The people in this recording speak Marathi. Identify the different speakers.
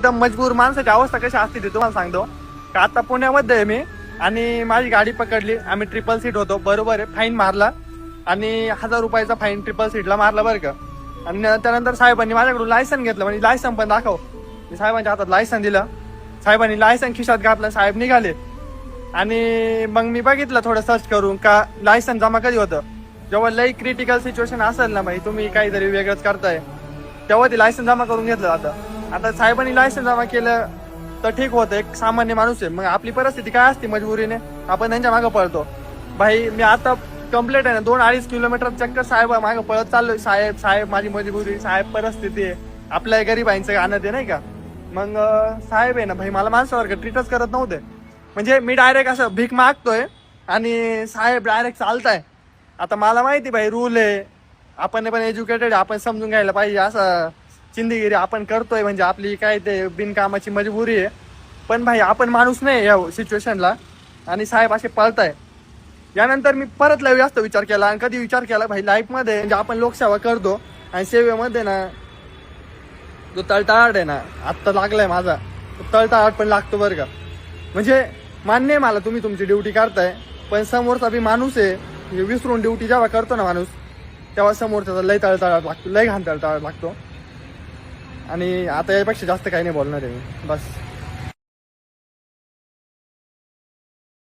Speaker 1: एकदम मजबूर माणसाची अवस्था कशी असते ते तुम्हाला सांगतो का. आता पुण्यामध्ये आहे मी आणि माझी गाडी पकडली, आम्ही ट्रिपल सीट होतो, बरोबर आहे, फाईन मारला आणि 1000 रुपयाचा फाईन ट्रिपल सीटला मारला बरं का. आणि त्यानंतर साहेबांनी माझ्याकडून लायसन घेतलं, म्हणजे लायसन पण दाखव. मी साहेबांच्या हातात लायसन दिलं, साहेबांनी लायसन खिशात घातलं, साहेब निघाले. आणि मग मी बघितलं थोडं सर्च करून का लायसन जमा कधी होतं, जेव्हा लई क्रिटिकल सिच्युएशन असेल ना भाई, तुम्ही काहीतरी वेगळंच करताय, तेव्हा ते लायसन जमा करून घेतलं जातं. आता साहेबांनी लायसन जमा केलं तर ठीक होतं, एक सामान्य माणूस आहे, मग आपली परिस्थिती काय असते मजबुरीने, आपण त्यांच्या मागं पळतो. भाई मी आता कंप्लीट आहे ना 2-2.5 किलोमीटर चक्कर साहेब मागं पळत चाललोय. साहेब साहेब माझी मजबुरी, साहेब परिस्थिती आहे, आपल्या गरीबांचं गाणं ते नाही का. मग साहेब आहे ना भाई मला माणसासारखं ट्रीटच करत नव्हते. म्हणजे मी डायरेक्ट असं भीक मागतोय आणि साहेब डायरेक्ट चालताय. आता मला माहिती भाई रूल आहे, आपण पण एज्युकेटेड, आपण समजून घ्यायला पाहिजे. असं चिंदगिरी आपण करतोय म्हणजे आपली काय ते बिनकामाची मजबुरी आहे. पण भाई आपण माणूस नाही या सिच्युएशनला, आणि साहेब असे पळताय. यानंतर मी परत लय जास्त विचार केला, आणि कधी विचार केला भाई लाईफमध्ये म्हणजे आपण लोकसेवा करतो आणि सेवेमध्ये ना जो तळतळाट आहे ना आत्ता लागलाय माझा, तळतळाट पण लागतो बरं का. म्हणजे मान्य आहे मला तुम्ही तुमची ड्युटी करताय, पण समोरचा बी माणूस आहे, म्हणजे विसरून ड्युटी जेव्हा करतो ना माणूस, तेव्हा समोरचा लय तळतळाट लागतो, लय घाण तळतळाट लागतो. आणि आता यापेक्षा जास्त काही नाही बोलणार आहे मी, बस.